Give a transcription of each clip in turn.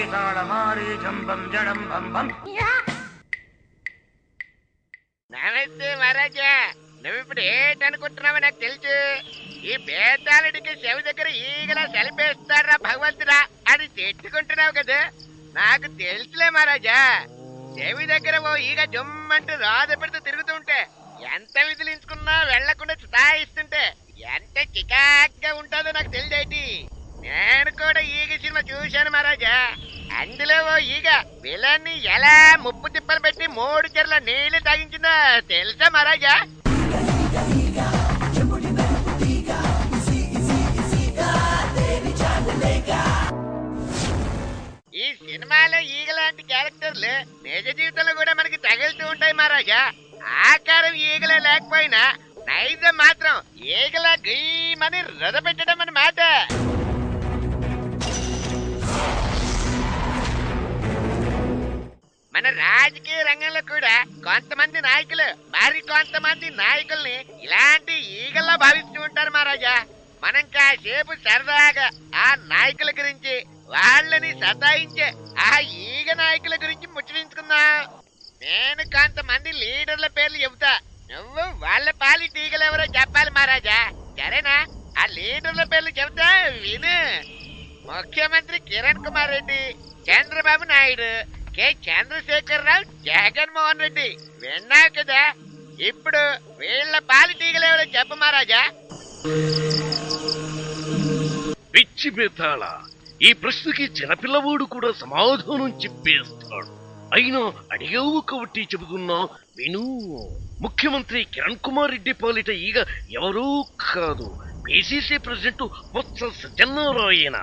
బేతాళమారీ జంబం జడం బంబం. నమస్తే మహారాజా, నువ్విప్పుడు ఏంటనుకుంటున్నావో నాకు తెలుసు. ఈ బేతాళుడికి చెవి దగ్గర ఈగలా చలిపేస్తాడ్రా భగవంతుడా అని తిట్టుకుంటున్నావు కదా. నాకు తెలుసులే మహారాజా, చెవి దగ్గర ఓ ఈగ జుమ్మంటూ రాధ పెడుతూ తిరుగుతుంటే, ఎంత విదిలించుకున్నా వెళ్లకుండా స్థాయిస్తుంటే ఎంత చికాగ్గా ఉంటుందో నాకు తెలిసేటి. నేను కూడా ఈగ సినిమా చూశాను మహారాజా. అందులో ఓ ఈగ విలన్ని ఎలా ముప్పు తిప్పలు పెట్టి 3 చెర్ల నీళ్లు తాగించిందో తెలుసా మహారాజా? ఈ సినిమాలో ఈగ లాంటి క్యారెక్టర్లు నిజ జీవితంలో కూడా మనకి తగులుతూ ఉంటాయి మహారాజా. ఆకారం ఈగలే లేకపోయినా నైజం మాత్రం ఈగలా గీమని రథ పెట్టడం అన్నమాట. మన రాజకీయ రంగంలో కూడా కొంతమంది నాయకులు మరి కొంతమంది నాయకుల్ని ఇలాంటి ఈగల్లా భావిస్తూ ఉంటారు మహారాజా. మనం కాసేపు సరదాగా ఆ నాయకుల గురించి, వాళ్ళని సతాయించే ఆ ఈగ నాయకుల గురించి ముచ్చరించుకుందాం. నేను కొంతమంది లీడర్ల పేర్లు చెబుతా, నువ్వు వాళ్ళ పాలిటి ఈగలు ఎవరో చెప్పాలి మహారాజా. సరేనా? ఆ లీడర్ల పేర్లు చెబుతా విను. ముఖ్యమంత్రి కిరణ్ కుమార్ రెడ్డి, చంద్రబాబు నాయుడు, కె చంద్రశేఖర్ రావు, జగన్మోహన్ రెడ్డి. విన్నావు కదా. ఇప్పుడు వీళ్ళ పాలిటీగలు ఎవరో చెప్పు మహారాజా. పిచ్చి బేతాళ, ఈ ప్రశ్నకి చిన్నపిల్లవాడు కూడా సమాధానం చెప్పేస్తాడు. అయినా అడిగావు కాబట్టి చెబుతున్నా విను. ముఖ్యమంత్రి కిరణ్ కుమార్ రెడ్డి పాలిట ఈగ ఎవరూ కాదు, పిసిసి ప్రెసిడెంట్ బొత్స సత్యనారాయణ.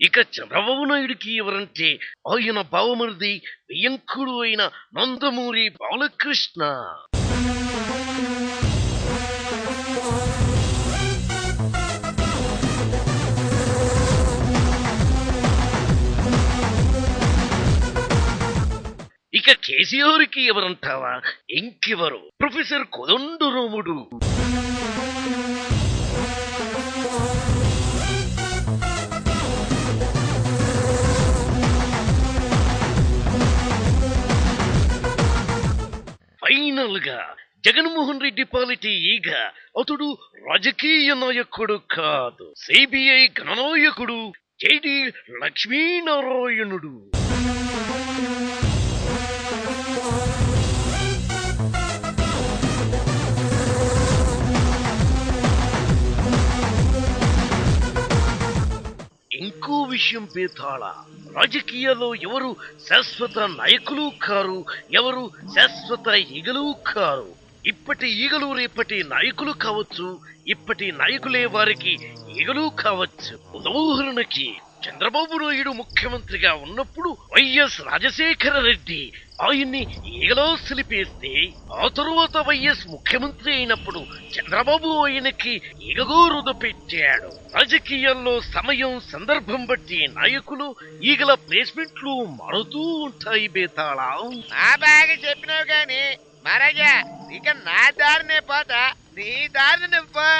ఇక చంద్రబాబు నాయుడికి ఎవరంటే ఆయన బావమరిది వియంకుడు అయిన నందమూరి బాలకృష్ణ. ఇక కేసీఆర్కి ఎవరంటావా? ఇంకెవరు, ప్రొఫెసర్ కోదండరాముడు. ఫైనల్ గా జగన్మోహన్ రెడ్డి పాలిటీ ఈగ అతడు రాజకీయ నాయకుడు కాదు, సిబిఐ గణనాయకుడు జేడి లక్ష్మీనారాయణుడు. ఇంకో విషయం బేతాళ, రాజకీయాల్లో ఎవరు శాశ్వత నాయకులు కారు, ఎవరు శాశ్వత ఈగలు కారు. ఇప్పటి ఈగలు రేపటి నాయకులు కావచ్చు, ఇప్పటి నాయకులే వారికి ఈగలు కావచ్చు. ఉదాహరణకి చంద్రబాబు నాయుడు ముఖ్యమంత్రిగా ఉన్నప్పుడు వైఎస్ రాజశేఖర రెడ్డి ఆయన్ని ఈగలో సిలిపేస్తే, ఆ తరువాత వైఎస్ ముఖ్యమంత్రి అయినప్పుడు చంద్రబాబు ఆయనకి ఈగగా రుదపెట్టాడు. రాజకీయాల్లో సమయం సందర్భం బట్టి నాయకులు ఈగల ప్లేస్మెంట్లు మారుతూ ఉంటాయి బేతాళ. బాగా చెప్పినావు గాని మహారాజా, ఇక నా దారినే పోతా, నీ దారిని నువ్వు.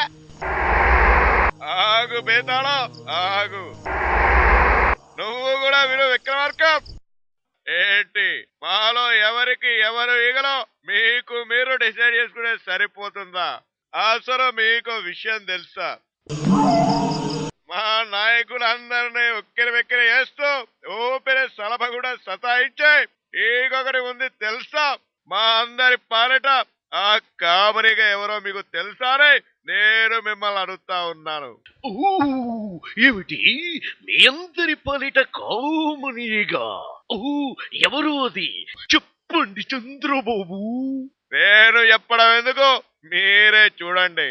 ఆగు బేతాళం, ఆగు. నువ్వు కూడా విను విక్రమార్కం. ఏంటి, మాలో ఎవరికి ఎవరు ఈగలో మీకు మీరు డిసైడ్ చేసుకునే సరిపోతుందా? అసలు మీకు విషయం తెలుసా? మా నాయకులందరినీ ఉక్కిరి వెక్కిరి వేస్తూ ఊపిరి సలభ కూడా సతాయించే ఈగొకటి ఉంది తెలుసా? మా అందరి పాలిట ఆ కామరిగా ఎవరో మీకు తెలుసానే నేను మిమ్మల్ని అడుగుతా ఉన్నాను. ఏమిటి మీ అందరి పాలిట కామనిగా? ఎవరు అది? చెప్పండి చంద్రబాబు. నేను చెప్పడం ఎందుకు, మీరే చూడండి.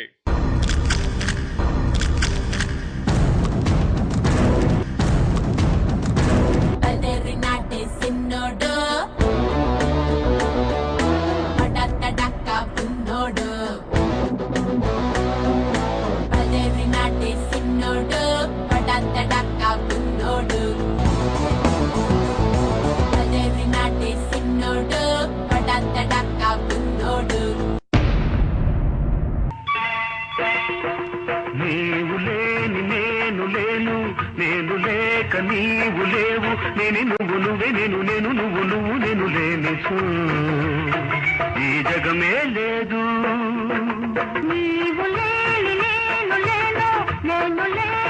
నీవు లేవు, నేను నువ్వు నువ్వే, నేను నేను నువ్వు నువ్వు నేను లేని ఈ జగమే లేదు. నీవు లేని నేను లేను, నేను లేని